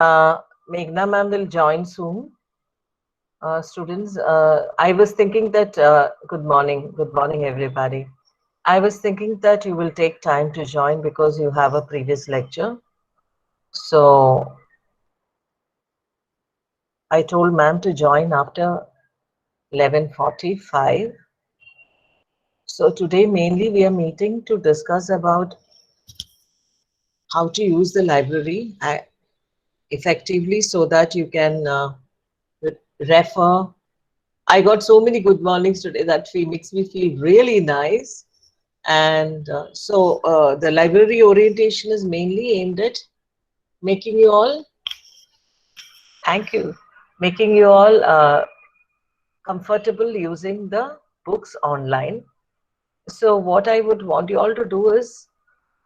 Meghna ma'am will join soon. Students, I was thinking that, good morning everybody. I was thinking that you will take time to join because you have a previous lecture. So I told ma'am to join after 11:45. So today mainly we are meeting to discuss about how to use the library effectively so that you can refer. I got so many good mornings today that makes me feel really nice. And the library orientation is mainly aimed at making you all, thank you, making you all comfortable using the books online. So what I would want you all to do is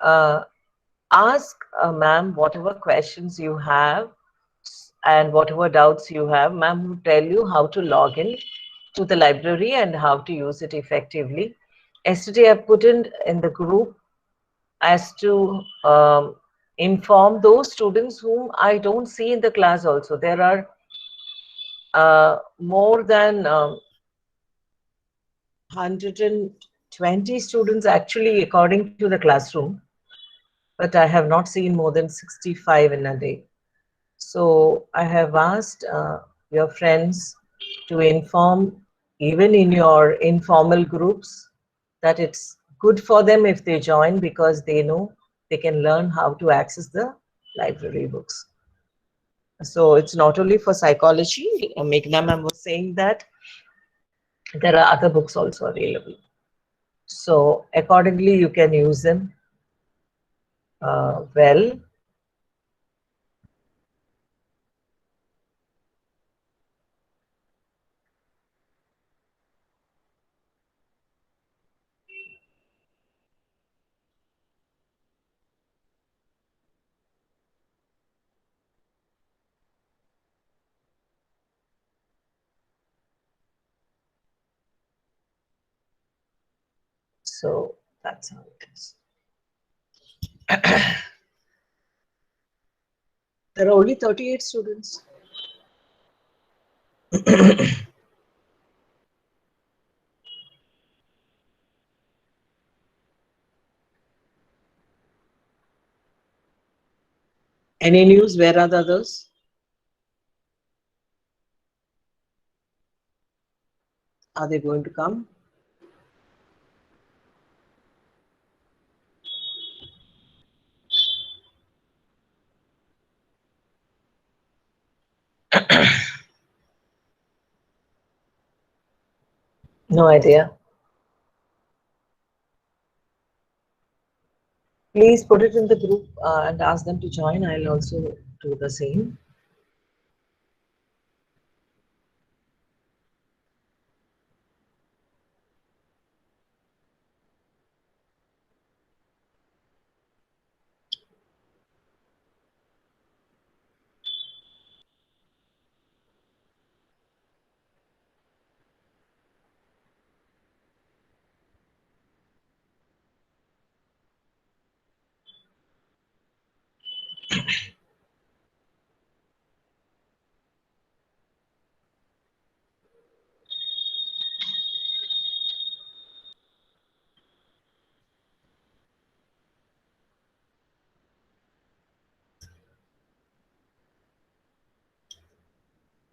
uh, ask ma'am whatever questions you have and whatever doubts you have. Ma'am will tell you how to log in to the library and how to use it effectively. Yesterday I put in the group as to inform those students whom I don't see in the class also. There are more than 120 students actually according to the classroom, but I have not seen more than 65 in a day. So I have asked your friends to inform even in your informal groups that it's good for them if they join because they know they can learn how to access the library books. So it's not only for psychology. Meghna ma'am was saying that there are other books also available. So accordingly, you can use them well. So that's how it is. There are only 38 students. Any news? Where are the others? Are they going to come? No idea. Please put it in the group and ask them to join. I'll also do the same.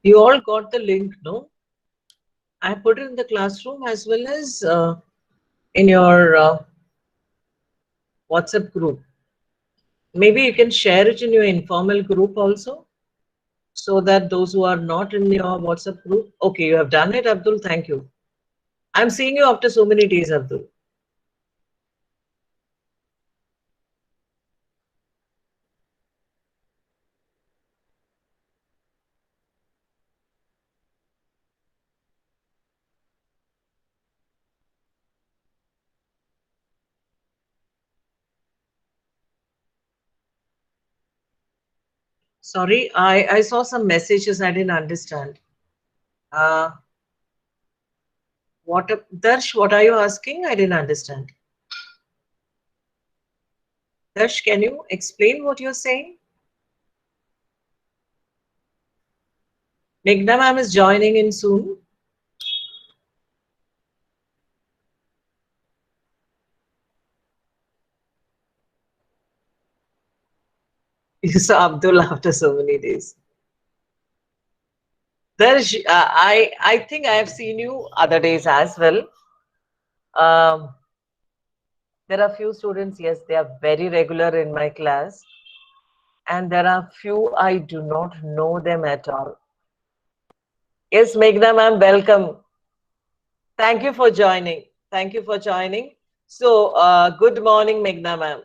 You all got the link, no? I put it in the classroom as well as in your WhatsApp group. Maybe you can share it in your informal group also, so that those who are not in your WhatsApp group. Okay, you have done it, Abdul. Thank you. I'm seeing you after so many days, Abdul. Sorry, I saw some messages I didn't understand. Uh, Darsh, what are you asking? I didn't understand. Darsh, can you explain what you're saying? Meghna ma'am is joining in soon. You saw Abdul after so many days. I think I have seen you other days as well. Um, there are few students, yes, they are very regular in my class, and there are few I do not know them at all. Yes, Meghna ma'am, welcome. Thank you for joining. Thank you for joining. So, good morning, Meghna ma'am.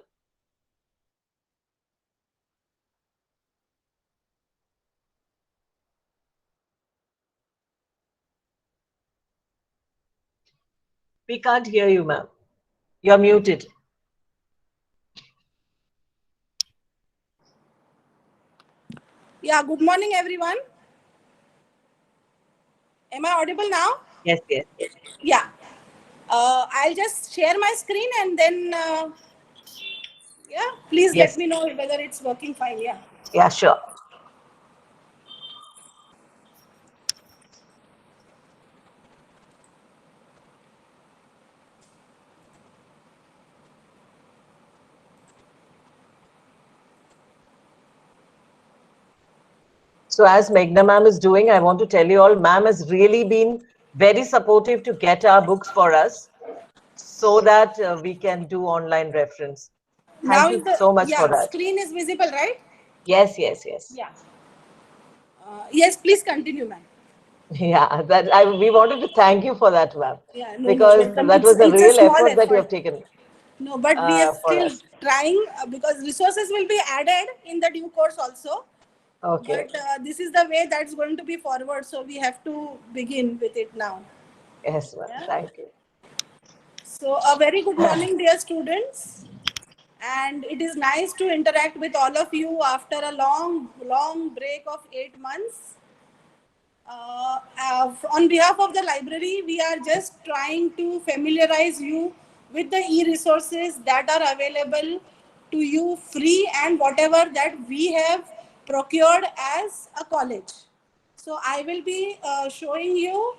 We can't hear you, ma'am. You're muted. Yeah, good morning, everyone. Am I audible now? Yes, yes. Yeah. I'll just share my screen and then, yeah, please let Yes. me know whether it's working fine. Yeah. Yeah, sure. So as Meghna ma'am is doing, I want to tell you all, ma'am has really been very supportive to get our books for us so that we can do online reference. Thank Now you is the, so much for yeah, that. screen is visible, right? Yes, yes, yes. Yeah. Yes, please continue, ma'am. Yeah, we wanted to thank you for that, ma'am, Yeah, no, no, because welcome. that was a It's a real small effort that you effort. have taken No, but we are for still us. trying because resources will be added in the due course also. Okay. But this is the way that's going to be forward, so we have to begin with it now. Yes, ma'am. Yeah. Thank you. So, a very good morning, dear students. And it is nice to interact with all of you after a long break of 8 months. On behalf of the library, we are just trying to familiarize you with the e-resources that are available to you free and whatever that we have procured as a college. So I will be showing you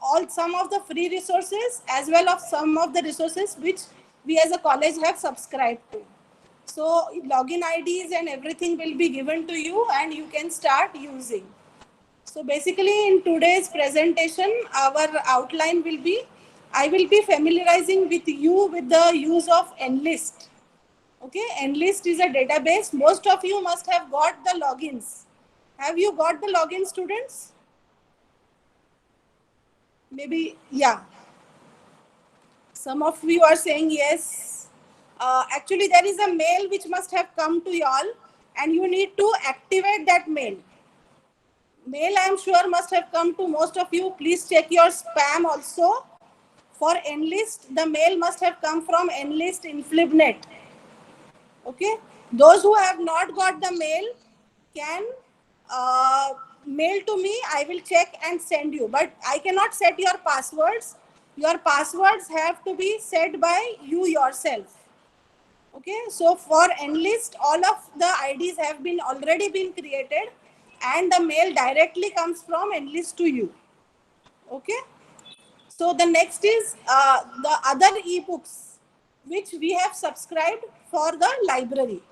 all some of the free resources as well as some of the resources which we as a college have subscribed to. So login IDs and everything will be given to you and you can start using. So basically in today's presentation, our outline will be, I will be familiarizing with you with the use of Enlist. Okay, Enlist is a database. Most of you must have got the logins. Have you got the login, students? Maybe, yeah. Some of you are saying yes. Actually, there is a mail which must have come to you all and you need to activate that mail. Mail I am sure must have come to most of you. Please check your spam also. For Enlist, the mail must have come from Enlist Inflibnet. Okay. Those who have not got the mail can mail to me. I will check and send you. But I cannot set your passwords. Your passwords have to be set by you yourself. Okay, so for Enlist, all of the IDs have been already been created and the mail directly comes from Enlist to you. Okay, so the next is the other ebooks which we have subscribed for the library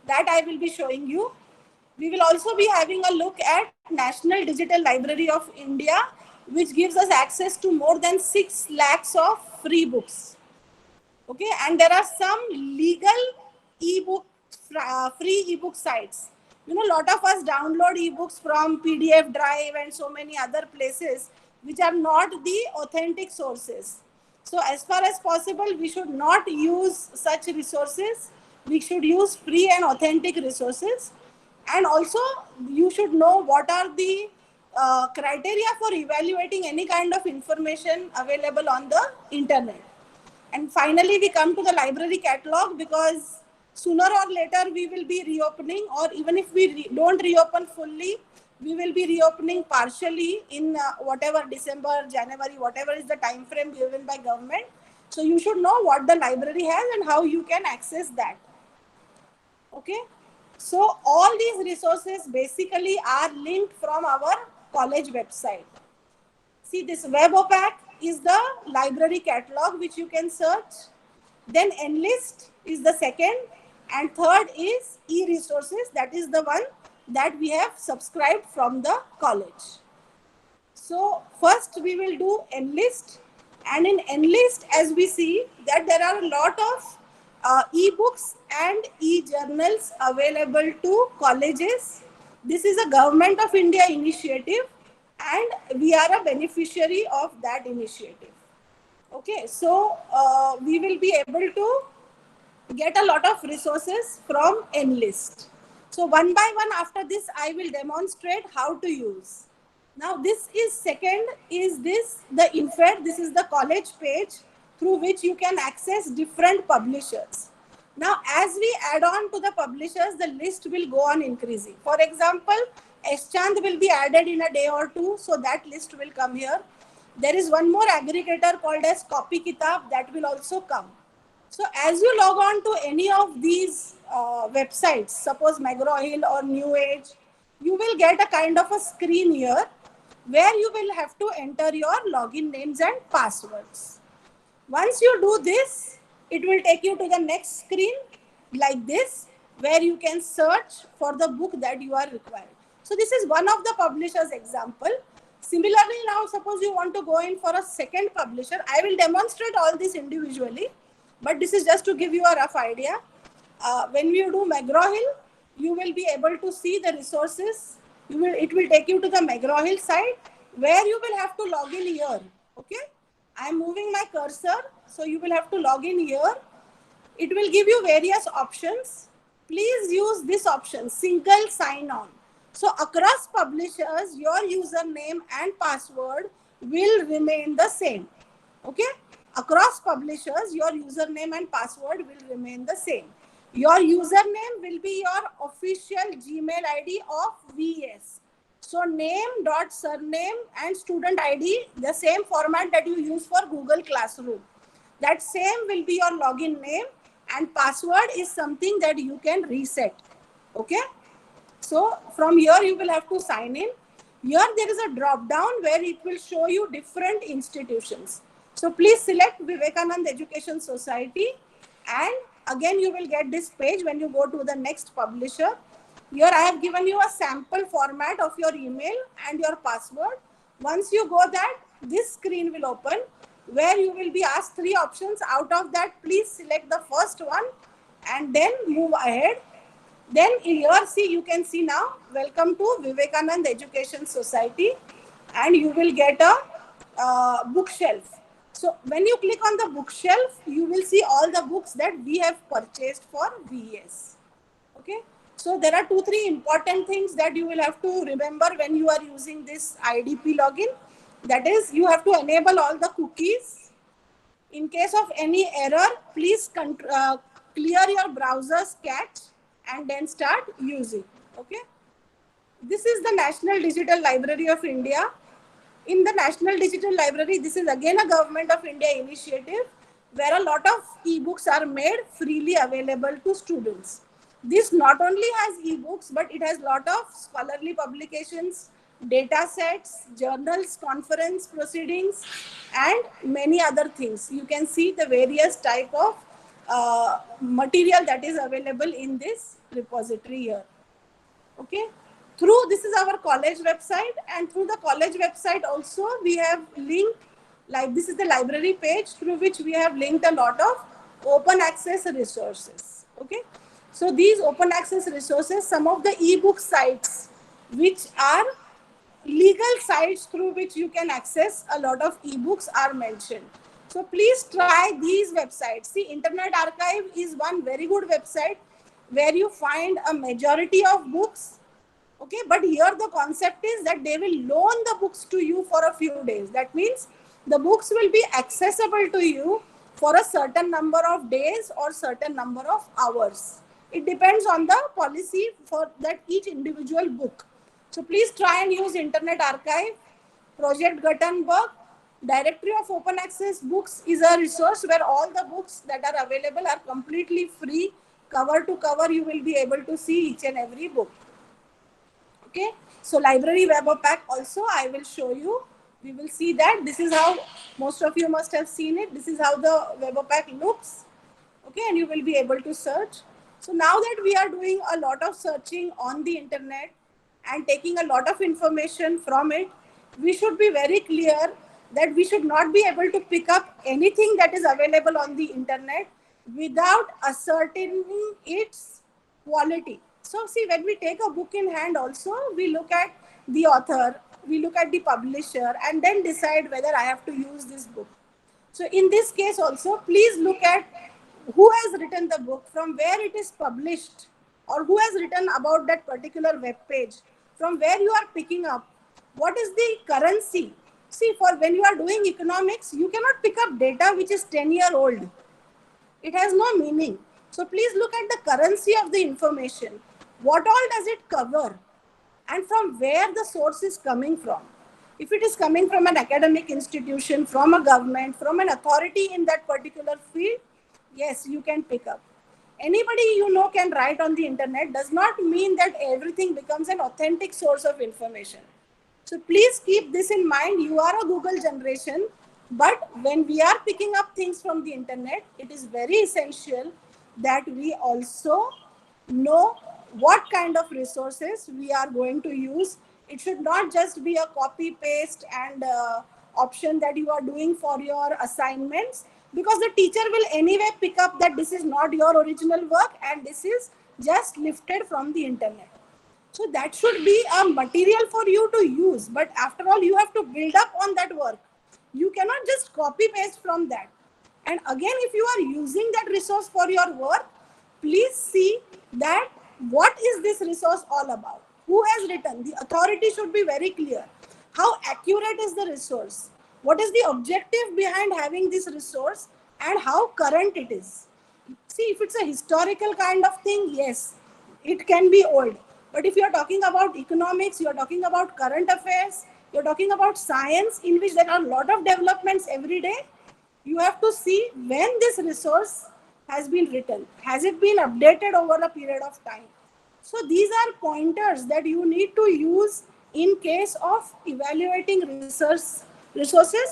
that I will be showing you. We will also be having a look at National Digital Library of India, which gives us access to more than 6 lakhs of free books. Okay, and there are some legal ebook free ebook sites. You know, a lot of us download ebooks from PDF Drive and so many other places which are not the authentic sources. So as far as possible, we should not use such resources. We should use free and authentic resources. And also you should know what are the criteria for evaluating any kind of information available on the internet. And finally, we come to the library catalog because sooner or later we will be reopening, or even if we don't reopen fully, we will be reopening partially in whatever December, January, whatever is the time frame given by government. So you should know what the library has and how you can access that. Okay. So all these resources basically are linked from our college website. See, this web opac is the library catalog which you can search. Then Enlist is the second, and third is e-resources. That is the one that we have subscribed from the college. So first we will do Enlist, and in Enlist, as we see that there are a lot of e-books and e-journals available to colleges. This is a Government of India initiative, and we are a beneficiary of that initiative. Okay, so we will be able to get a lot of resources from Enlist. So one by one after this, I will demonstrate how to use. Now this is second, is this the INFED, this is the college page through which you can access different publishers. Now as we add on to the publishers, the list will go on increasing. For example, Eschand will be added in a day or two, so that list will come here. There is one more aggregator called as Copy Kitab that will also come. So as you log on to any of these websites, suppose McGraw-Hill or New Age, you will get a kind of a screen here where you will have to enter your login names and passwords. Once you do this, it will take you to the next screen like this, where you can search for the book that you are requiring. So this is one of the publishers example. Similarly, now suppose you want to go in for a second publisher. I will demonstrate all this individually, but this is just to give you a rough idea. When you do McGraw-Hill, you will be able to see the resources. It will take you to the McGraw-Hill site where you will have to log in here. Okay, I am moving my cursor, so you will have to log in here. It will give you various options. Please use this option, single sign-on. So across publishers, your username and password will remain the same. Okay, across publishers, your username and password will remain the same. Your username will be your official Gmail ID of VS. So name dot surname and student ID, the same format that you use for Google Classroom. That same will be your login name, and password is something that you can reset. Okay. So from here you will have to sign in. Here there is a drop down where it will show you different institutions. So please select Vivekananda Education Society, and again you will get this page when you go to the next publisher. Here I have given you a sample format of your email and your password. Once you go that, this screen will open where you will be asked 3 options. Out of that, please select the first one and then move ahead. Then here, see, you can see now, welcome to Vivekananda Education Society, and you will get a bookshelf. So when you click on the bookshelf, you will see all the books that we have purchased for VS. Okay. So there are 2-3 important things that you will have to remember when you are using this IDP login. That is, you have to enable all the cookies. In case of any error, please clear your browser's cache and then start using. Okay. This is the National Digital Library of India. In the National Digital Library, this is again a Government of India initiative where a lot of ebooks are made freely available to students. This not only has ebooks, but it has a lot of scholarly publications, data sets, journals, conference proceedings, and many other things. You can see the various type of material that is available in this repository here. Okay. This is our college website, and through the college website also we have linked, like this is the library page through which we have linked a lot of open access resources. Okay. So these open access resources, some of the ebook sites which are legal sites through which you can access a lot of ebooks are mentioned. So please try these websites. See, Internet Archive is one very good website where you find a majority of books. Okay, but here the concept is that they will loan the books to you for a few days. That means the books will be accessible to you for a certain number of days or certain number of hours. It depends on the policy for that each individual book. So please try and use Internet Archive. Project Gutenberg, Directory of Open Access Books is a resource where all the books that are available are completely free. Cover to cover, you will be able to see each and every book. Okay, so library web pack also I will show you. We will see that this is how most of you must have seen it. This is how the web pack looks. Okay, and you will be able to search. So now that we are doing a lot of searching on the internet and taking a lot of information from it, we should be very clear that we should not be able to pick up anything that is available on the internet without ascertaining its quality. So see, when we take a book in hand also, we look at the author, we look at the publisher, and then decide whether I have to use this book. So in this case also, please look at who has written the book, from where it is published, or who has written about that particular web page, from where you are picking up, what is the currency. See, for when you are doing economics, you cannot pick up data which is 10-year-old. It has no meaning. So please look at the currency of the information. What all does it cover? And from where the source is coming from. If it is coming from an academic institution, from a government, from an authority in that particular field, yes, you can pick up. Anybody you know can write on the internet does not mean that everything becomes an authentic source of information. So please keep this in mind. You are a Google generation, but when we are picking up things from the internet, it is very essential that we also know what kind of resources we are going to use. It should not just be a copy paste and option that you are doing for your assignments, because the teacher will anyway pick up that this is not your original work and this is just lifted from the internet. So that should be a material for you to use. But after all, you have to build up on that work. You cannot just copy paste from that. And again, if you are using that resource for your work, please see that what is this resource all about? Who has written? The authority should be very clear. How accurate is the resource? What is the objective behind having this resource and how current it is? See, if it's a historical kind of thing, yes, it can be old. But if you're talking about economics, you're talking about current affairs, you're talking about science in which there are a lot of developments every day, you have to see when this resource has been written. Has it been updated over a period of time? So these are pointers that you need to use in case of evaluating resources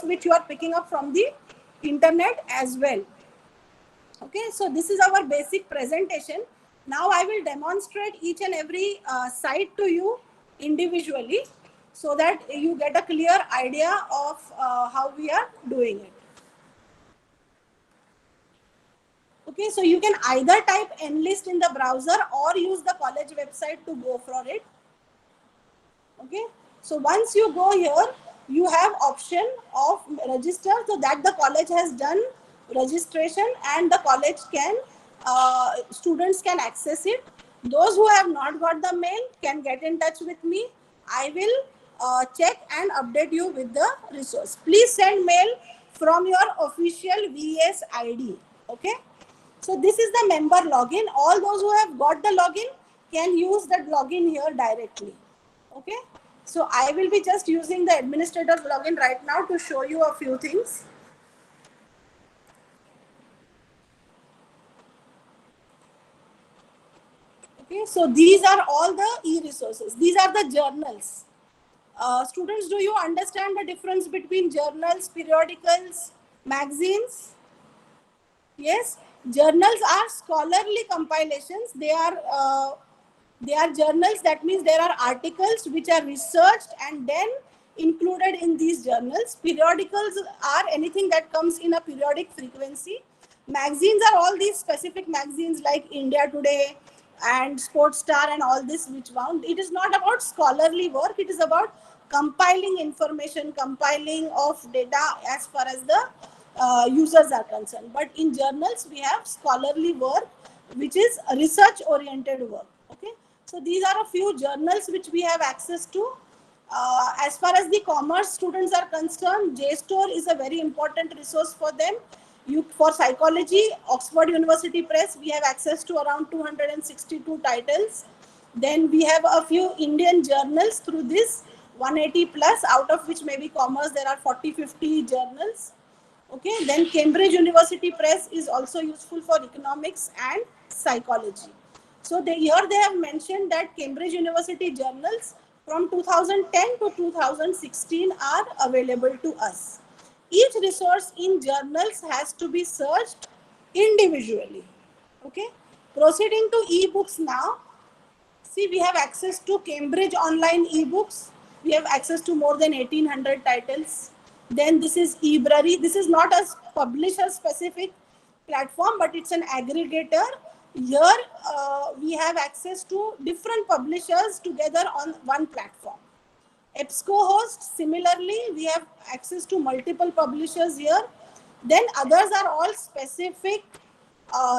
which you are picking up from the internet as well. Okay, so this is our basic presentation. Now I will demonstrate each and every site to you individually so that you get a clear idea of how we are doing it. Okay, so you can either type Enlist in the browser or use the college website to go for it. Okay, so once you go here, you have option of register, so that the college has done registration and the college can, students can access it. Those who have not got the mail can get in touch with me. I will check and update you with the resource. Please send mail from your official VS ID. Okay. So this is the member login. All those who have got the login can use that login here directly. Okay. So I will be just using the administrator login right now to show you a few things. Okay. So these are all the e-resources. These are the journals. Students, do you understand the difference between journals, periodicals, magazines? Yes. Journals are scholarly compilations. They are journals. That means there are articles which are researched and then included in these journals. Periodicals are anything that comes in a periodic frequency. Magazines are all these specific magazines like India Today and Sports Star and all this which found. It is not about scholarly work. It is about compiling information, compiling of data as far as the users are concerned. But in journals, we have scholarly work, which is research oriented work. Okay. So these are a few journals which we have access to. As far as the commerce students are concerned, JSTOR is a very important resource for them. For psychology, Oxford University Press, we have access to around 262 titles. Then we have a few Indian journals through this 180 plus, out of which maybe commerce, there are 40-50 journals. Okay, then Cambridge University Press is also useful for economics and psychology. So here they have mentioned that Cambridge University journals from 2010 to 2016 are available to us. Each resource in journals has to be searched individually. Okay. Proceeding to ebooks now. See, we have access to Cambridge online ebooks. We have access to more than 1800 titles. Then this is eBrary. This is not a publisher specific platform, but it's an aggregator. Here we have access to different publishers together on one platform. EBSCOhost, similarly, we have access to multiple publishers here. Then others are all specific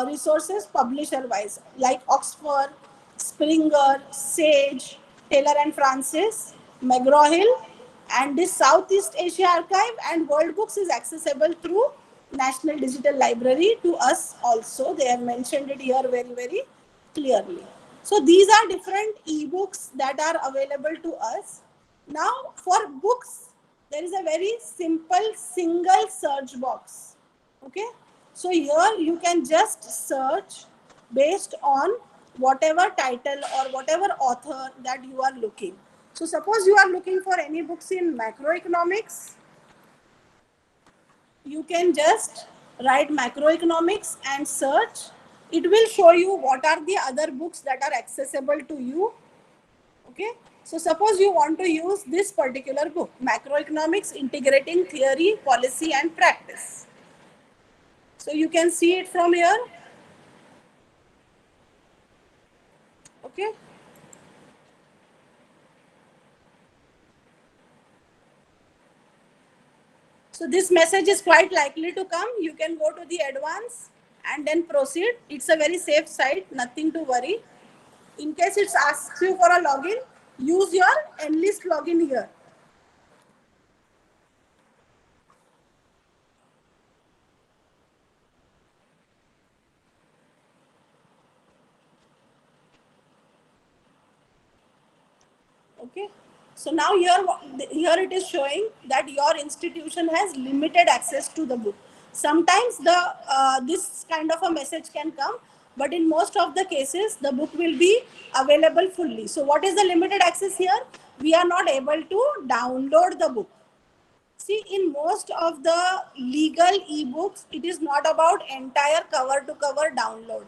resources publisher wise, like Oxford, Springer, Sage, Taylor and Francis, McGraw-Hill, and this Southeast Asia Archive and World Books is accessible through National Digital Library to us also. They have mentioned it here very, very clearly. So these are different ebooks that are available to us. Now for books, there is a very simple single search box. Okay. So here you can just search based on whatever title or whatever author that you are looking. So suppose you are looking for any books in macroeconomics, you can just write macroeconomics and search. It will show you what are the other books that are accessible to you. Okay. So suppose you want to use this particular book, Macroeconomics Integrating Theory, Policy and Practice. So you can see it from here. Okay. So this message is quite likely to come. You can go to the advanced and then proceed. It's a very safe site, nothing to worry. In case it asks you for a login, use your Enlist login here. Okay. So now here it is showing that your institution has limited access to the book. Sometimes this kind of a message can come, but in most of the cases, the book will be available fully. So what is the limited access here? We are not able to download the book. See, in most of the legal ebooks, it is not about entire cover to cover download.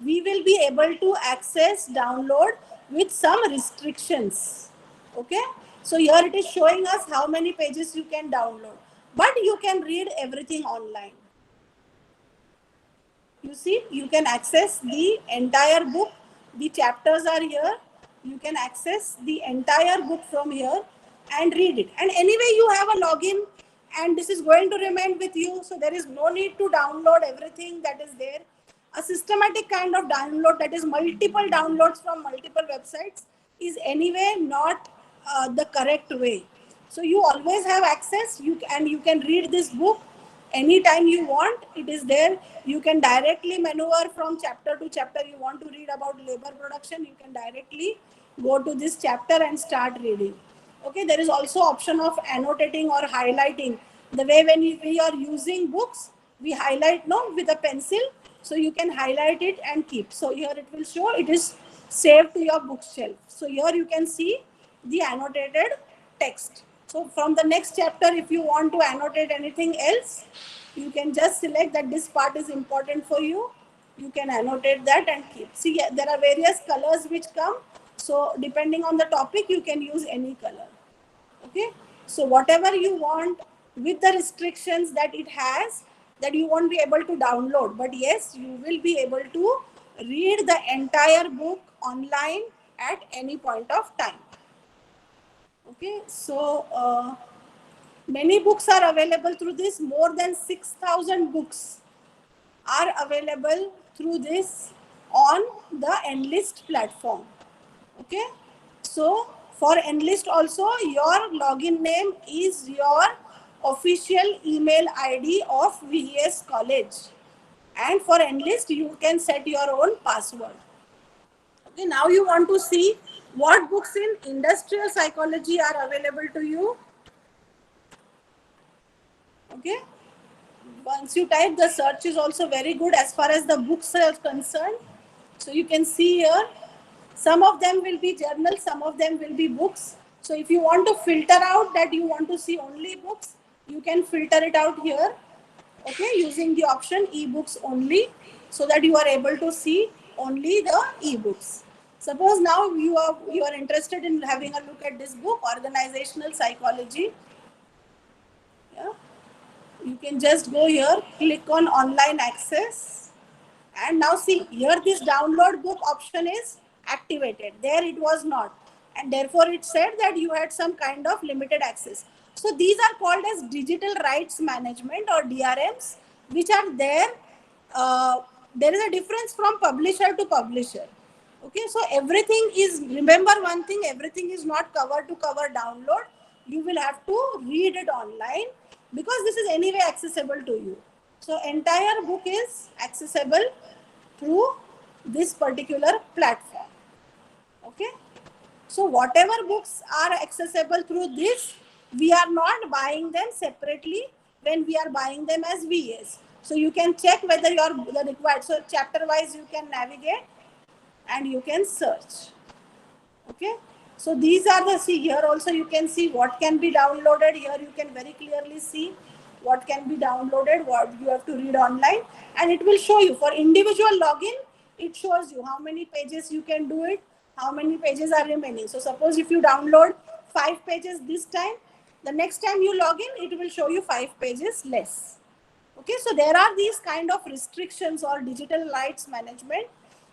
We will be able to access download with some restrictions. Okay. So here it is showing us how many pages you can download, but you can read everything online. You see, you can access the entire book. The chapters are here. You can access the entire book from here and read it. And anyway, you have a login and this is going to remain with you. So there is no need to download everything that is there. A systematic kind of download, that is multiple downloads from multiple websites, is anyway not the correct way. So you always have access, and you can read this book anytime you want. It is there. You can directly maneuver from chapter to chapter. You want to read about labor production, you can directly go to this chapter and start reading. Okay, there is also option of annotating or highlighting. The way when we are using books, we highlight with a pencil, so you can highlight it and keep. So here it will show it is saved to your bookshelf. So here you can see the annotated text. So from the next chapter, if you want to annotate anything else, you can just select that this part is important for you. You can annotate that and keep. See, there are various colors which come. So depending on the topic, you can use any color. Okay. So whatever you want, with the restrictions that it has, that you won't be able to download. But yes, you will be able to read the entire book online at any point of time. Okay, so many books are available through this. More than 6,000 books are available through this on the Enlist platform. Okay, so for Enlist also, your login name is your official email ID of VES College. And for Enlist, you can set your own password. Okay, now you want to see what books in industrial psychology are available to you. Okay, once you type, the search is also very good as far as the books are concerned. So you can see here, some of them will be journals, some of them will be books. So if you want to filter out that you want to see only books, you can filter it out here, okay, using the option ebooks only, so that you are able to see only the ebooks. Suppose now you are interested in having a look at this book, Organizational Psychology. Yeah, you can just go here, click on online access, and now see here this download book option is activated. There it was not, and therefore it said that you had some kind of limited access. So these are called as digital rights management or DRMs, which are there. There is a difference from publisher to publisher. Okay, so everything is, remember one thing, everything is not cover to cover download. You will have to read it online, because this is anyway accessible to you. So entire book is accessible through this particular platform. Okay, so whatever books are accessible through this, we are not buying them separately when we are buying them as VAs. So you can check whether you are the required. So chapter wise you can navigate and you can search. Okay, so these are the, see here also you can see what can be downloaded. Here you can very clearly see what can be downloaded, what you have to read online, and it will show you for individual login. It shows you how many pages you can do it, how many pages are remaining. So suppose if you download 5 pages this time, the next time you log in it will show you 5 pages less. Okay, so there are these kind of restrictions or digital rights management,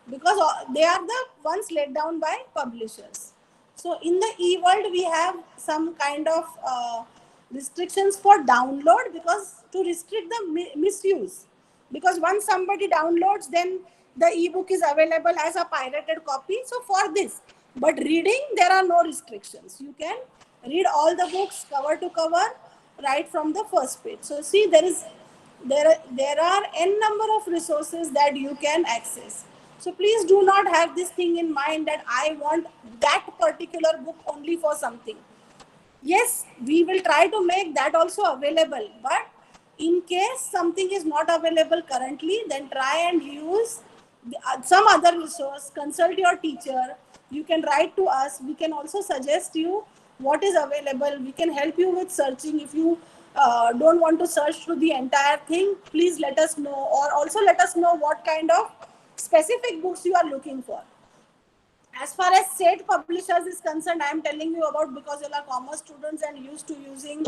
because they are the ones laid down by publishers. So in the e-world we have some kind of restrictions for download, because to restrict the misuse, because once somebody downloads, then the ebook is available as a pirated copy. So for this, but reading, there are no restrictions. You can read all the books cover to cover right from the first page. So see, there are n number of resources that you can access. So please do not have this thing in mind that I want that particular book only for something. Yes, we will try to make that also available, but in case something is not available currently, then try and use some other resource, consult your teacher. You can write to us, we can also suggest you what is available. We can help you with searching. If you don't want to search through the entire thing, please let us know, or also let us know what kind of specific books you are looking for. As far as state publishers is concerned, I am telling you about, because you are commerce students and used to using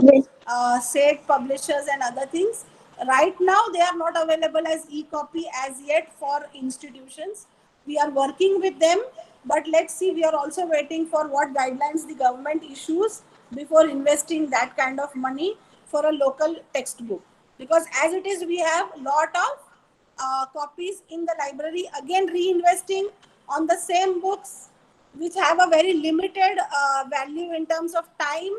state publishers and other things. Right now they are not available as e-copy as yet for institutions. We are working with them, but let's see, we are also waiting for what guidelines the government issues before investing that kind of money for a local textbook. Because as it is, we have lot of copies in the library, again reinvesting on the same books which have a very limited value in terms of time.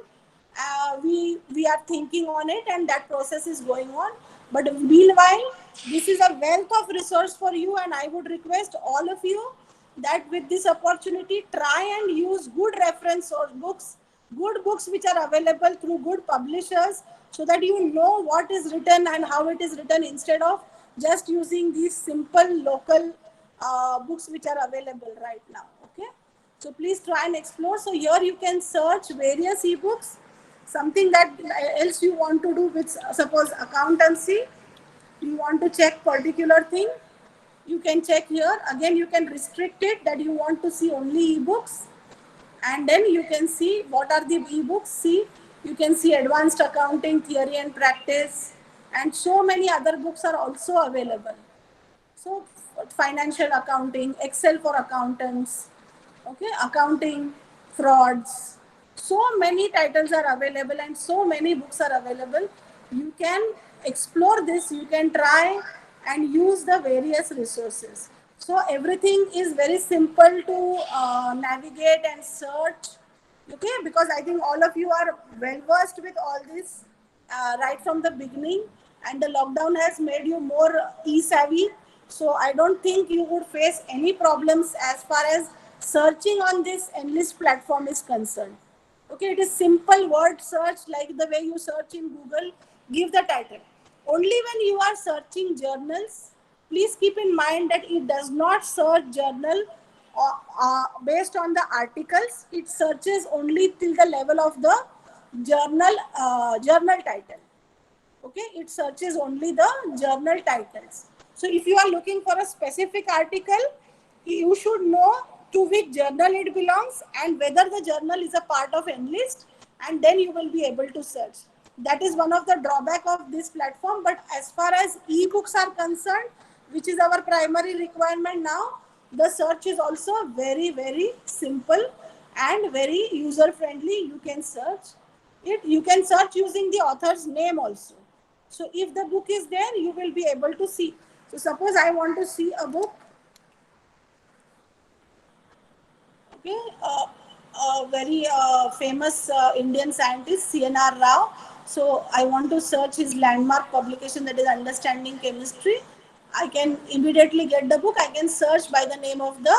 We are thinking on it, and that process is going on. But meanwhile, this is a wealth of resource for you, and I would request all of you that with this opportunity, try and use good reference source books, good books which are available through good publishers, so that you know what is written and how it is written, instead of just using these simple local books which are available right now. Okay, so please try and explore. So here you can search various ebooks, something that else you want to do with, suppose accountancy, you want to check particular thing, you can check here. Again, you can restrict it that you want to see only ebooks, and then you can see what are the ebooks. See, you can see advanced accounting, theory and practice, and so many other books are also available. So financial accounting, Excel for accountants, okay, accounting, frauds. So many titles are available and so many books are available. You can explore this, you can try and use the various resources. So everything is very simple to navigate and search. Okay, because I think all of you are well versed with all this right from the beginning, and the lockdown has made you more e-savvy. So I don't think you would face any problems as far as searching on this Enlist platform is concerned. Okay, it is simple word search, like the way you search in Google, give the title. Only when you are searching journals, please keep in mind that it does not search journal based on the articles, it searches only till the level of the journal title. Okay, it searches only the journal titles. So if you are looking for a specific article, you should know to which journal it belongs and whether the journal is a part of Enlist, and then you will be able to search. That is one of the drawback of this platform. But as far as ebooks are concerned, which is our primary requirement now, the search is also very, very simple and very user friendly. You can search it. You can search using the author's name also. So if the book is there, you will be able to see. So suppose I want to see a book, okay, a very famous Indian scientist, CNR Rao. So I want to search his landmark publication, that is Understanding Chemistry. I can immediately get the book. I can search by the name of the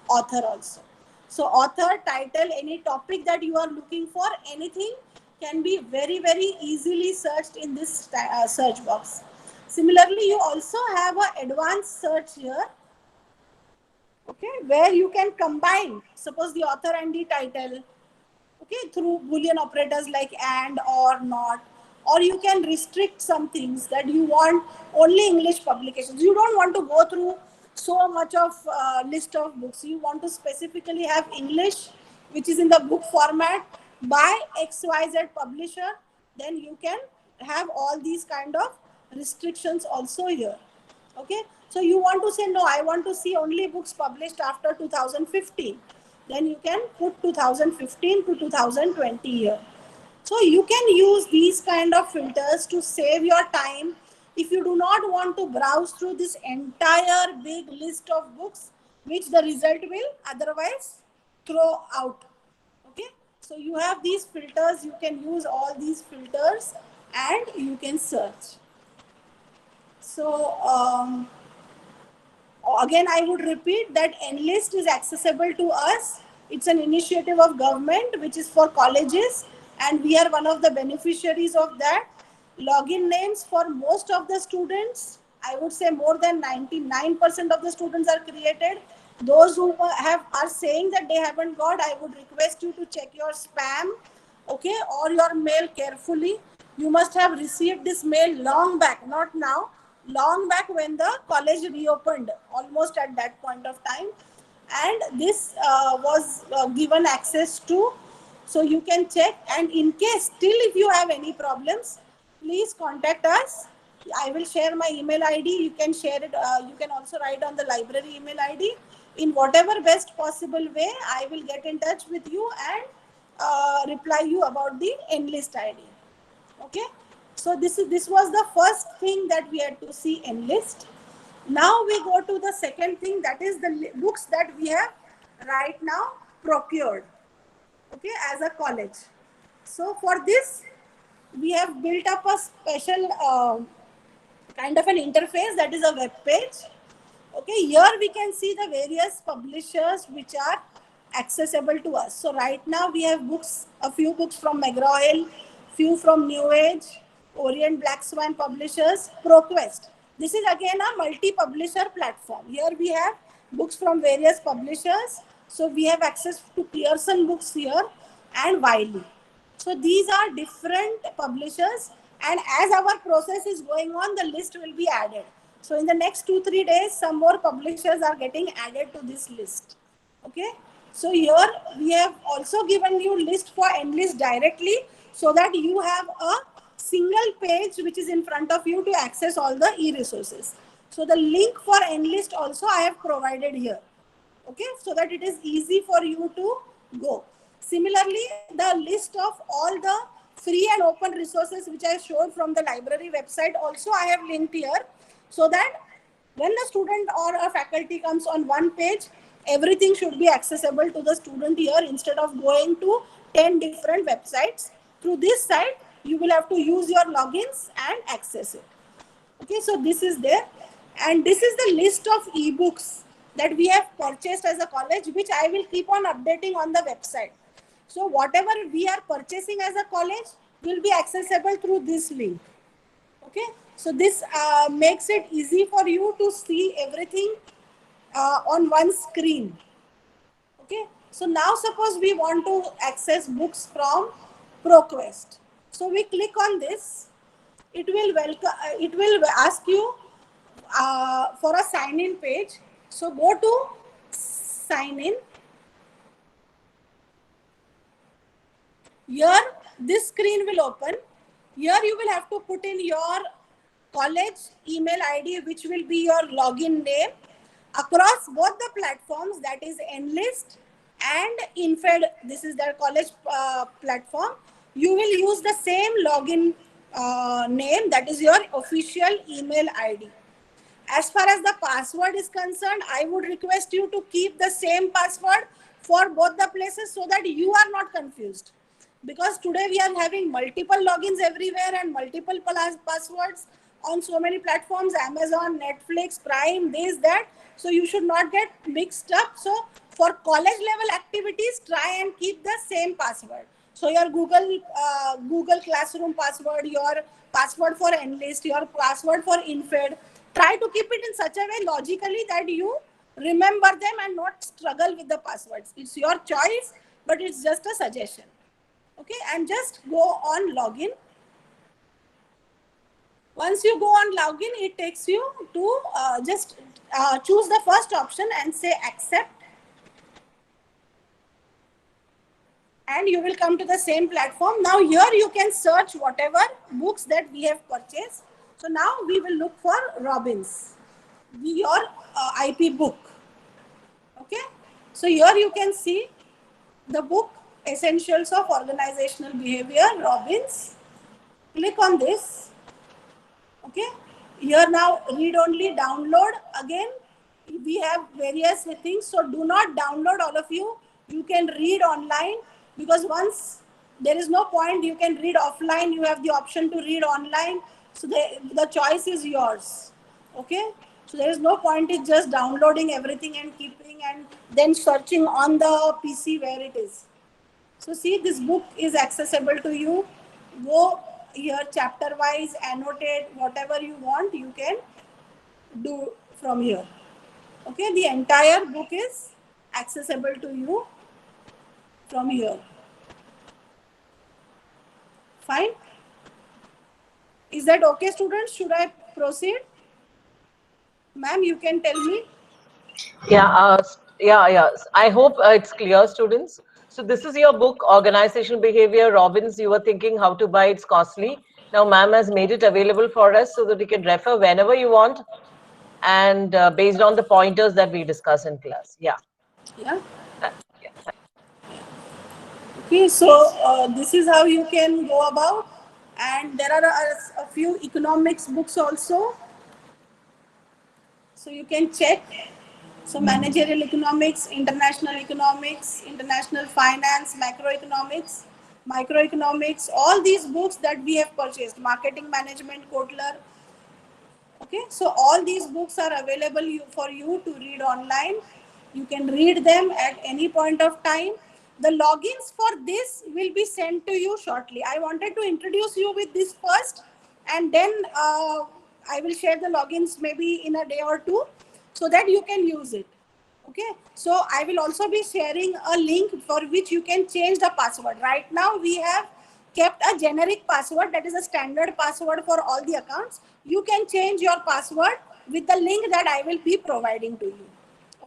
author also. So author, title, any topic that you are looking for, anything can be very, very easily searched in this search box. Similarly, you also have an advanced search here, okay, where you can combine, suppose the author and the title, okay, through Boolean operators like and, or, not. Or you can restrict some things that you want only English publications. You don't want to go through so much of list of books. You want to specifically have English, which is in the book format by XYZ publisher. Then you can have all these kind of restrictions also here. Okay, so you want to say, no, I want to see only books published after 2015. Then you can put 2015 to 2020 here. So you can use these kind of filters to save your time. If you do not want to browse through this entire big list of books, which the result will otherwise throw out. Okay, so you have these filters. You can use all these filters and you can search. So again, I would repeat that Enlist is accessible to us. It's an initiative of government which is for colleges, and we are one of the beneficiaries of that. Login names for most of the students, I would say more than 99% of the students are created. Those who are saying that they haven't got, I would request you to check your spam, okay, or your mail carefully. You must have received this mail long back, not now, long back when the college reopened, almost at that point of time. And this was given access to, so you can check. And in case still if you have any problems, please contact us. I will share my email ID. You can share it. You can also write on the library email ID. In whatever best possible way, I will get in touch with you and reply you about the Enlist ID. Okay. So this was the first thing that we had to see Enlist. Now we go to the second thing, that is the books that we have right now procured, okay, as a college. So for this, we have built up a special kind of an interface, that is a web page. Okay, here we can see the various publishers which are accessible to us. So right now we have books, a few books from McGraw-Hill, few from New Age, Orient Black Swan Publishers, ProQuest. This is again a multi-publisher platform. Here we have books from various publishers. So we have access to Pearson Books here and Wiley. So these are different publishers, and as our process is going on, the list will be added. So in the next 2-3 days, some more publishers are getting added to this list. Okay. So here we have also given you list for Enlist directly, so that you have a single page which is in front of you to access all the e-resources. So the link for Enlist also I have provided here. Okay, so that it is easy for you to go. Similarly, the list of all the free and open resources which I showed from the library website also I have linked here, so that when the student or a faculty comes on one page, everything should be accessible to the student here instead of going to 10 different websites. Through this site, you will have to use your logins and access it. Okay, so this is there. And this is the list of ebooks that we have purchased as a college, which I will keep on updating on the website. So whatever we are purchasing as a college will be accessible through this link. Okay, so this makes it easy for you to see everything on one screen. Okay, so now suppose we want to access books from ProQuest. So we click on this. It will it will ask you for a sign in page. So go to sign in. Here this screen will open. Here you will have to put in your college email ID, which will be your login name across both the platforms, that is Enlist and Infed. This is their college platform. You will use the same login name, that is your official email ID. As far as the password is concerned, I would request you to keep the same password for both the places so that you are not confused. Because today we are having multiple logins everywhere and multiple passwords on so many platforms, Amazon, Netflix, Prime, this, that. So you should not get mixed up. So for college level activities, try and keep the same password. So your Google Classroom password, your password for Enlist, your password for Infed, try to keep it in such a way logically that you remember them and not struggle with the passwords. It's your choice, but it's just a suggestion. Okay, and just go on login. Once you go on login, it takes you to just choose the first option and say accept. And you will come to the same platform. Now here you can search whatever books that we have purchased. So now we will look for Robbins, your IP book. Okay, so here you can see the book Essentials of Organizational Behavior, Robbins. Click on this. Okay, here now read only, download. Again, we have various things, so do not download, all of you. You can read online, because once there is no point, you can read offline. You have the option to read online, so the choice is yours. Okay, so there is no point in just downloading everything and keeping and then searching on the PC where it is. So see, this book is accessible to you. Go here chapter wise, annotate whatever you want, you can do from here. Okay, the entire book is accessible to you from here. Fine. Is that okay, students? Should I proceed? Ma'am, you can tell me. Yeah. I hope it's clear, students. So this is your book, Organizational Behavior. Robbins, you were thinking how to buy, it's costly. Now ma'am has made it available for us so that you can refer whenever you want, and based on the pointers that we discuss in class. Yeah. Yeah. Okay, so this is how you can go about. And there are a few economics books also. So you can check. So managerial economics, international finance, microeconomics, all these books that we have purchased, marketing management, Kotler. Okay, so all these books are available for you to read online. You can read them at any point of time. The logins for this will be sent to you shortly. I wanted to introduce you with this first, and then I will share the logins maybe in a day or two so that you can use it. Okay, so I will also be sharing a link for which you can change the password. Right now we have kept a generic password, that is a standard password for all the accounts. You can change your password with the link that I will be providing to you.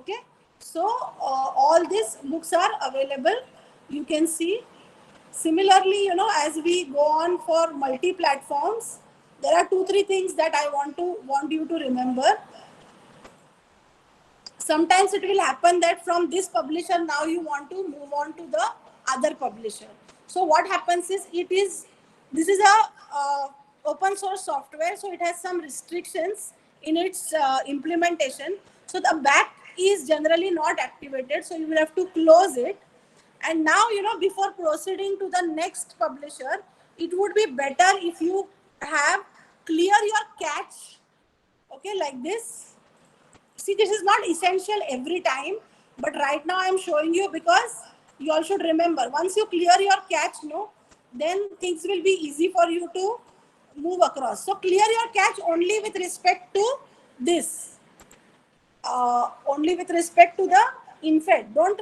Okay, so all these books are available. You can see. Similarly, as we go on for multi-platforms, there are 2-3 things that I want you to remember. Sometimes it will happen that from this publisher now you want to move on to the other publisher. So what happens is, this is a open source software, so it has some restrictions in its implementation. So the back is generally not activated, so you will have to close it. And now, before proceeding to the next publisher, it would be better if you have clear your cache. Okay, like this. See, this is not essential every time, but right now I'm showing you because you all should remember, once you clear your cache, then things will be easy for you to move across. So clear your cache only with respect to this, only with respect to the Infed. Don't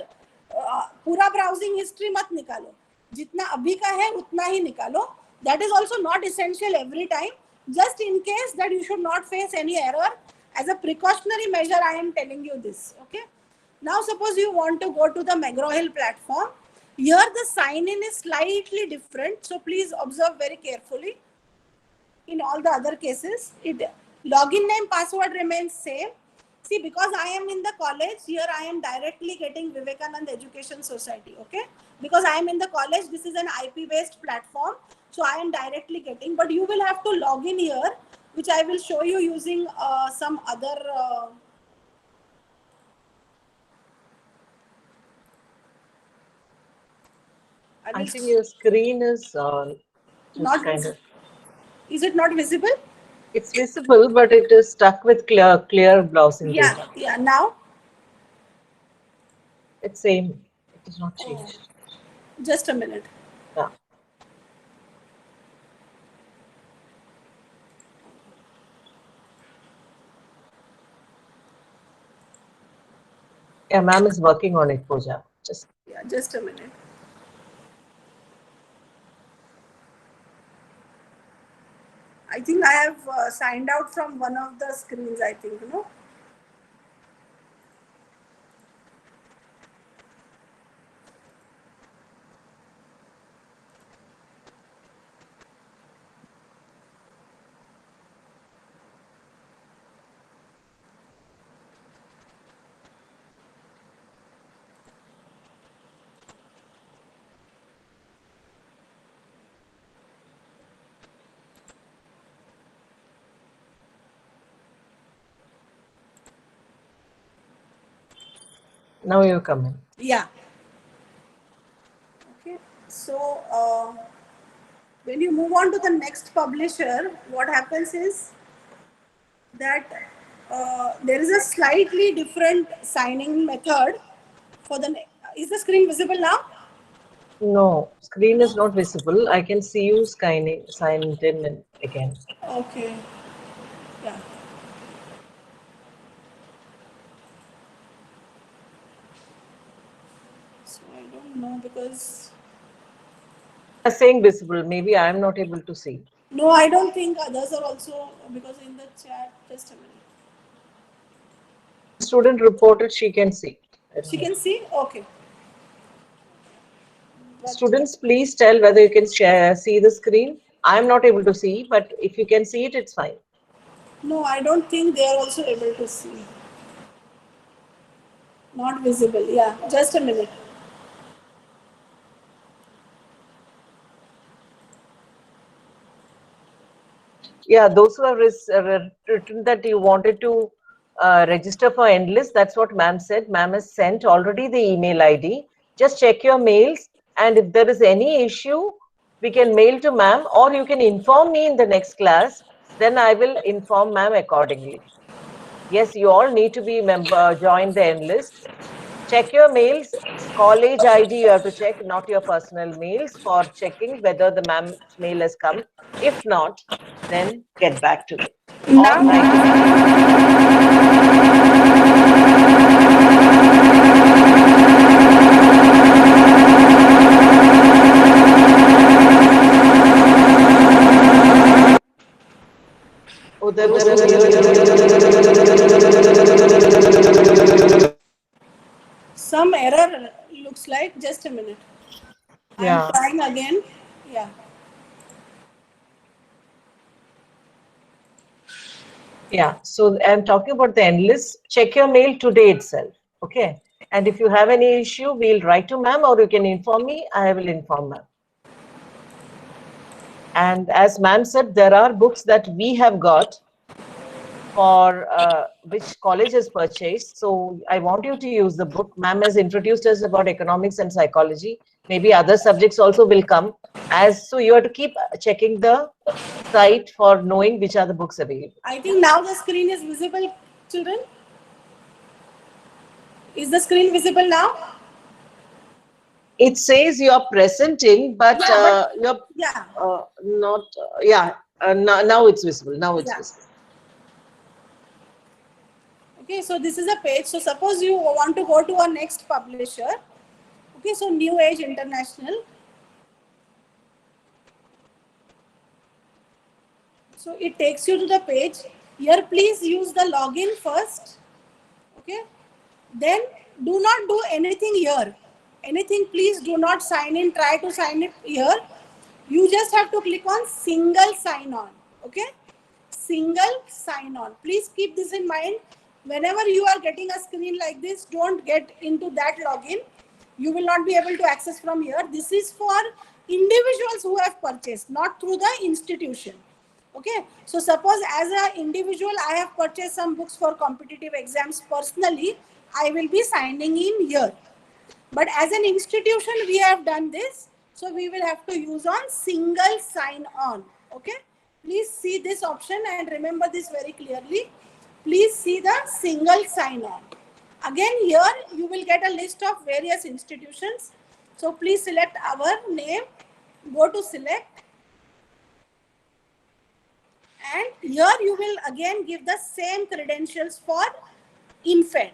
पूरा browsing history मत निकालो, जितना अभी का है उतना ही निकालो. That is also not essential every time. Just in case that you should not face any error, as a precautionary measure, I am telling you this. Okay. Now, suppose you want to go to the McGraw-Hill platform. Here, the sign-in is slightly different. So please observe very carefully. In all the other cases, login name, password remains same. See, because I am in the college, here I am directly getting Vivekanand Education Society, okay? Because I am in the college, this is an IP-based platform, so I am directly getting, but you will have to log in here, which I will show you using some other... I think your screen is not kind of... Is it not visible? It's visible, but it is stuck with clear browsing data. Yeah, now? It's same. It is not changed. Just a minute. Yeah. Yeah, ma'am is working on it, Pooja. Just a minute. I think I have signed out from one of the screens, I think, you know. Now you're coming. Yeah. Okay. So when you move on to the next publisher, what happens is that there is a slightly different signing method for the... Is the screen visible now? No, screen is not visible. I can see you signed in again. Okay. Yeah. So I don't know because... I'm saying visible. Maybe I'm not able to see. No, I don't think others are also, because in the chat, just a minute. Student reported she can see. She can see? Okay. Students, please tell whether you can see the screen. I'm not able to see, but if you can see it, it's fine. No, I don't think they are also able to see. Not visible. Yeah, just a minute. Yeah, those who have written that you wanted to register for Endless, that's what ma'am said. Ma'am has sent already the email ID. Just check your mails, and if there is any issue, we can mail to ma'am, or you can inform me in the next class. Then I will inform ma'am accordingly. Yes, you all need to be join the Endless. Check your mails. College ID you have to check, not your personal mails, for checking whether the ma'am's mail has come. If not, then get back to me. Now, some error looks like. Just a minute. Yeah. I'm trying again. Yeah. Yeah. So I'm talking about the Endless. Check your mail today itself. Okay. And if you have any issue, we'll write to ma'am, or you can inform me. I will inform ma'am. And as ma'am said, there are books that we have got for which college has purchased. So I want you to use the book. Ma'am has introduced us about economics and psychology. Maybe other subjects also will come. So you have to keep checking the site for knowing which are the books available. I think now the screen is visible, children. Is the screen visible now? It says you're presenting, but you're not. Now it's visible. Now it's visible. Okay, so this is a page. So suppose you want to go to our next publisher. Okay, so New Age International. So it takes you to the page. Here, please use the login first. Okay. Then do not do anything here. Anything, please do not sign in. Try to sign it here. You just have to click on single sign on. Okay. Single sign on. Please keep this in mind. Whenever you are getting a screen like this, don't get into that login. You will not be able to access from here. This is for individuals who have purchased, not through the institution. Okay, so suppose as an individual I have purchased some books for competitive exams personally, I will be signing in here. But as an institution we have done this, so we will have to use on single sign on. Okay, please see this option and remember this very clearly. Please see the single sign on. Again, here you will get a list of various institutions. So please select our name, go to select, and here you will again give the same credentials for INFED.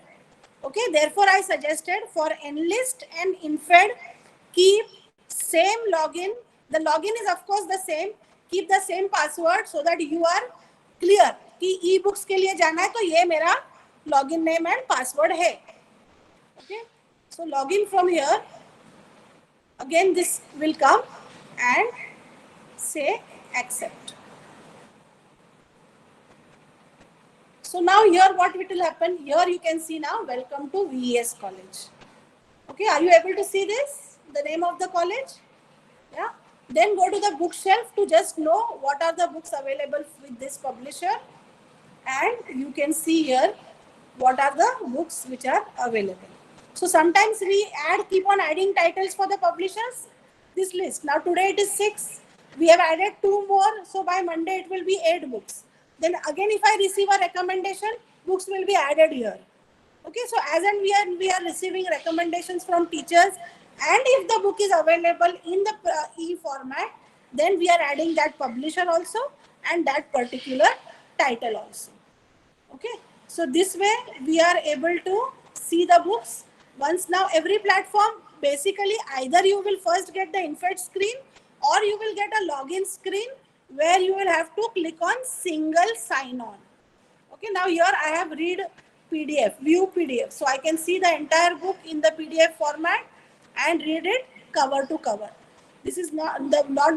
Okay, therefore I suggested for Enlist and INFED, keep same login. The login is of course the same. Keep the same password so that you are clear कि e-books के लिए जाना है तो ये मेरा login name and password है. Okay, so login from here. Again this will come and say accept. So now here what will happen? Here you can see now, welcome to VES College. Okay, are you able to see this? The name of the college? Yeah. Then go to the bookshelf to just know what are the books available with this publisher. And you can see here what are the books which are available. So sometimes we keep on adding titles for the publishers. This list. Now today it is 6. We have added 2 more. So by Monday it will be 8 books. Then again, if I receive a recommendation, books will be added here. Okay, so as and we are receiving recommendations from teachers, and if the book is available in the e-format, then we are adding that publisher also and that particular title also. Okay, so this way we are able to see the books. Once now every platform, basically either you will first get the INFED screen or you will get a login screen where you will have to click on single sign on. Okay, now here I have read PDF, view PDF. So I can see the entire book in the PDF format and read it cover to cover. This is not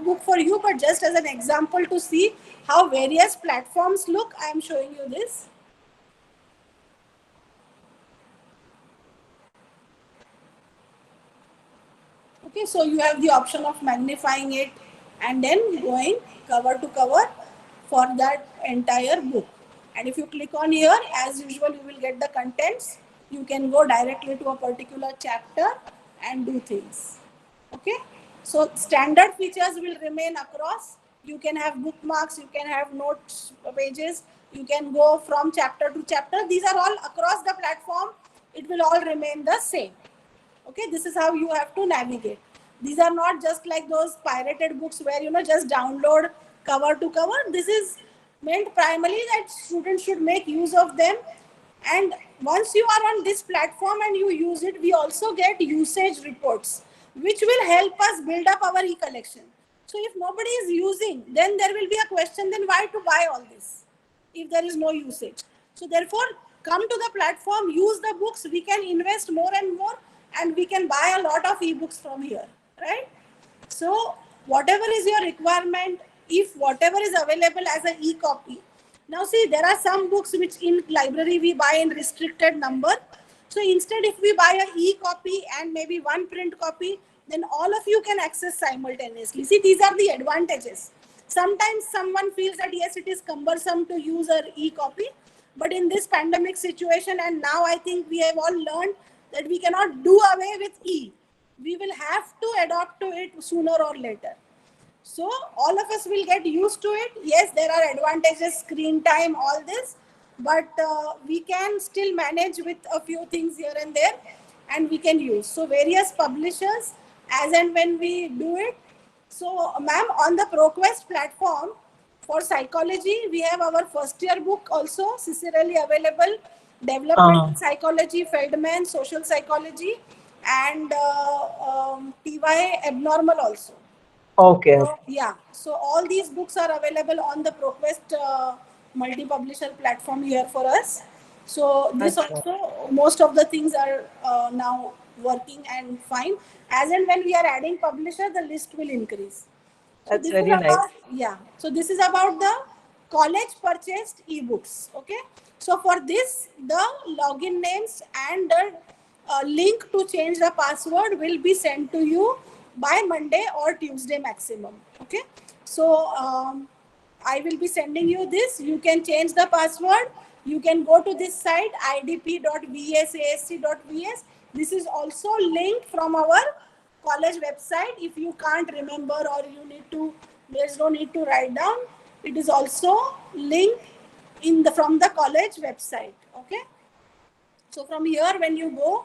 book for you, but just as an example to see how various platforms look, I am showing you this. Okay, so you have the option of magnifying it and then going cover to cover for that entire book. And if you click on here, as usual, you will get the contents. You can go directly to a particular chapter and do things. Okay, so standard features will remain across. You can have bookmarks, you can have notes pages, you can go from chapter to chapter. These are all across the platform. It will all remain the same. Okay, this is how you have to navigate. These are not just like those pirated books where just download cover to cover. This is meant primarily that students should make use of them. And once you are on this platform and you use it, we also get usage reports, which will help us build up our e-collection. So if nobody is using, then there will be a question, then why to buy all this if there is no usage? So therefore, come to the platform, use the books, we can invest more and more, and we can buy a lot of ebooks from here, right? So whatever is your requirement, if whatever is available as an e-copy. Now see, there are some books which in library we buy in restricted number. So instead, if we buy an e-copy and maybe one print copy, then all of you can access simultaneously. See, these are the advantages. Sometimes someone feels that yes, it is cumbersome to use an e-copy, but in this pandemic situation, and now I think we have all learned that we cannot do away with e. We will have to adapt to it sooner or later. So all of us will get used to it. Yes, there are advantages, screen time, all this, but we can still manage with a few things here and there, and we can use. So various publishers, as and when we do it. So ma'am, on the ProQuest platform for psychology, we have our first year book also sincerely available. Development psychology, Feldman, social psychology. and TY Abnormal also. Okay. So, yeah, so all these books are available on the ProQuest multi-publisher platform here for us. So this Achha. also, most of the things are now working and fine. As and when we are adding publisher, the list will increase. So That's this is very nice. about, yeah. So this is about the college purchased ebooks. Okay. So for this, the login names and the link to change the password will be sent to you by Monday or Tuesday maximum. Okay. So I will be sending you this. You can change the password. You can go to this site idp.vasasc.vs. This is also linked from our college website. If you can't remember or you need to, there's no need to write down. It is also linked in the from the college website. Okay. So from here, when you go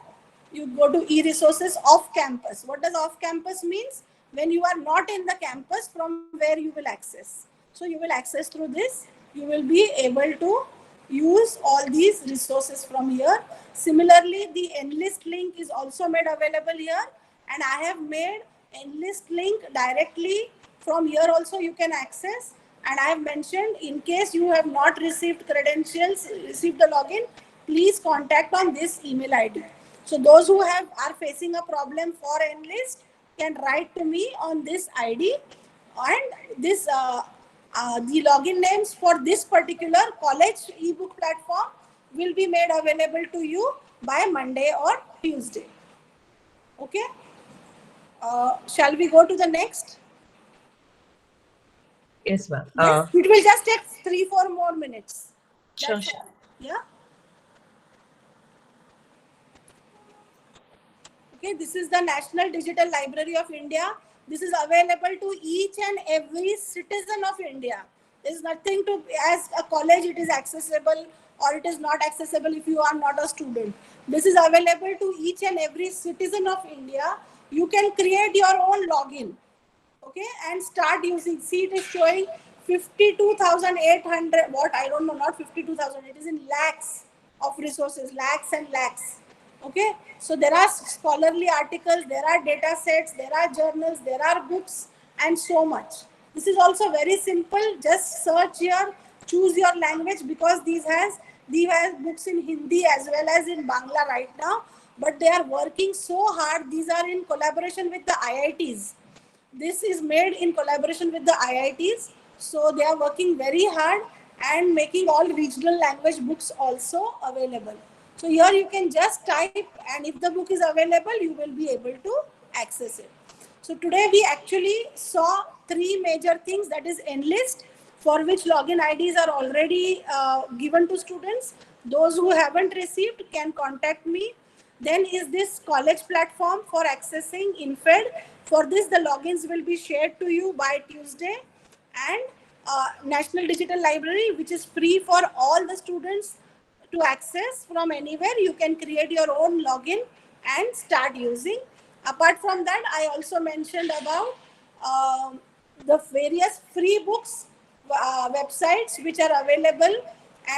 to e-resources off campus. What does off campus means? When you are not in the campus, from where you will access. So you will access through this. You will be able to use all these resources from here. Similarly, the Enlist link is also made available here, and I have made Enlist link directly from here. Also, you can access. And I have mentioned, in case you have not received credentials, received the login, please contact on this email ID. So those who are facing a problem for Enlist can write to me on this ID, and this the login names for this particular college ebook platform will be made available to you by Monday or Tuesday. Okay. Shall we go to the next? Yes, ma'am. Yes, it will just take 3-4 more minutes. Sure, That's sure. all. Yeah. Okay, this is the National Digital Library of India. This is available to each and every citizen of India. There is nothing to, as a college, it is accessible or it is not accessible if you are not a student. This is available to each and every citizen of India. You can create your own login, okay, and start using. See, it is showing 52,800, what, I don't know, not 52,000, it is in lakhs of resources, lakhs and lakhs. Okay, so there are scholarly articles, there are data sets, there are journals, there are books, and so much. This is also very simple. Just search here, choose your language, because these has books in Hindi as well as in Bangla right now, but they are working so hard. These are in collaboration with the IITs. This is made in collaboration with the IITs. So they are working very hard and making all regional language books also available. So here you can just type, and if the book is available, you will be able to access it. So today we actually saw 3 major things, that is Enlist, for which login IDs are already given to students. Those who haven't received can contact me. Then is this college platform for accessing INFED. For this, the logins will be shared to you by Tuesday. And National Digital Library, which is free for all the students to access from anywhere. You can create your own login and start using. Apart from that, I also mentioned about the various free books websites which are available,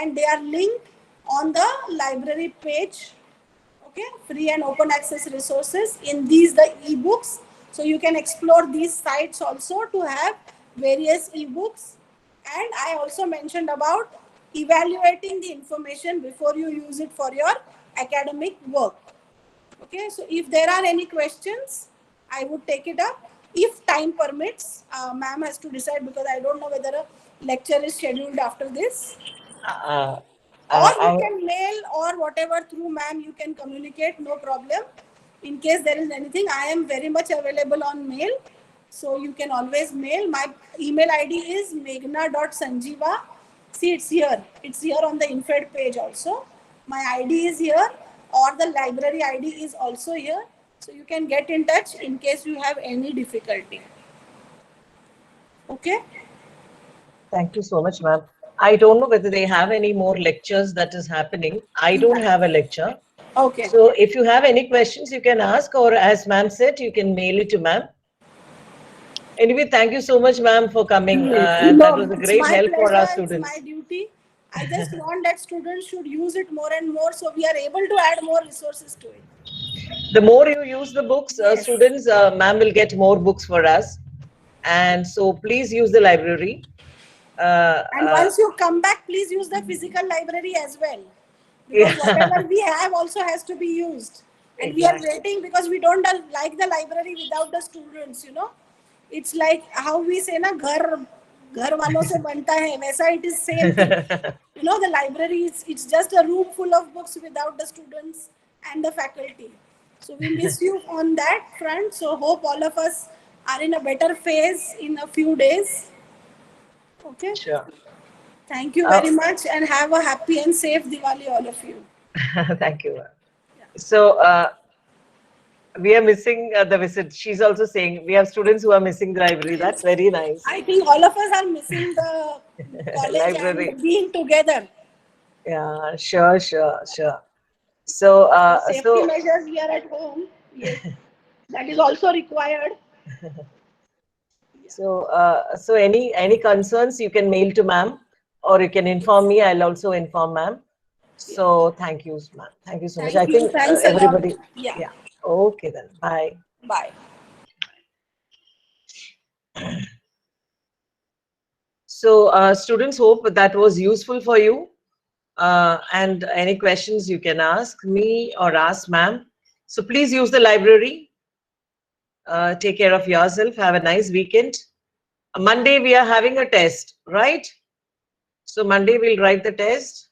and they are linked on the library page. Okay, free and open access resources. In these, the ebooks, so you can explore these sites also to have various ebooks. And I also mentioned about evaluating the information before you use it for your academic work. Okay, so if there are any questions, I would take it up. If time permits, ma'am has to decide, because I don't know whether a lecture is scheduled after this. Uh, Or you I can mail or whatever, through ma'am you can communicate, no problem. In case there is anything, I am very much available on mail. So you can always mail. My email ID is meghna.sanjeeva. See, it's here. It's here on the INFED page also. My ID is here, or the library ID is also here. So you can get in touch in case you have any difficulty. Okay. Thank you so much, ma'am. I don't know whether they have any more lectures that is happening. I don't have a lecture. Okay. So if you have any questions, you can ask, or as ma'am said, you can mail it to ma'am. Anyway, thank you so much, ma'am, for coming. And that was a It's great my help for our pleasure. It's students. my duty. I just want that students should use it more and more, so we are able to add more resources to it. The more you use the books, Yes. students, ma'am will get more books for us. And so please use the library. And once you come back, please use the physical library as well. Because Yeah. whatever we have also has to be used. And we are Exactly. waiting because we don't like the library without the students, you know. It's like how we say na घर वालों से बनता है, वैसा it is same thing. You know, the library is it's just a room full of books without the students and the faculty. So we miss you on that front. So hope all of us are in a better phase in a few days. Okay. Sure. Thank you very much and have a happy and safe Diwali, all of you. Thank you. So we are missing the visit. She's also saying we have students who are missing the library. That's very nice. I think all of us are missing the college Library. and being together. Yeah, sure. So, Safety measures here at home, yes, that is also required. so any concerns you can mail to ma'am, or you can inform me. I'll also inform ma'am. So thank you, ma'am. Thank you so much. I Thank you. think Thanks a lot. everybody. Yeah. Yeah. Okay then. Bye. Bye. So, students, hope that was useful for you. And any questions you can ask me or ask ma'am. So please use the library. Take care of yourself. Have a nice weekend. Monday we are having a test, right? So Monday we'll write the test.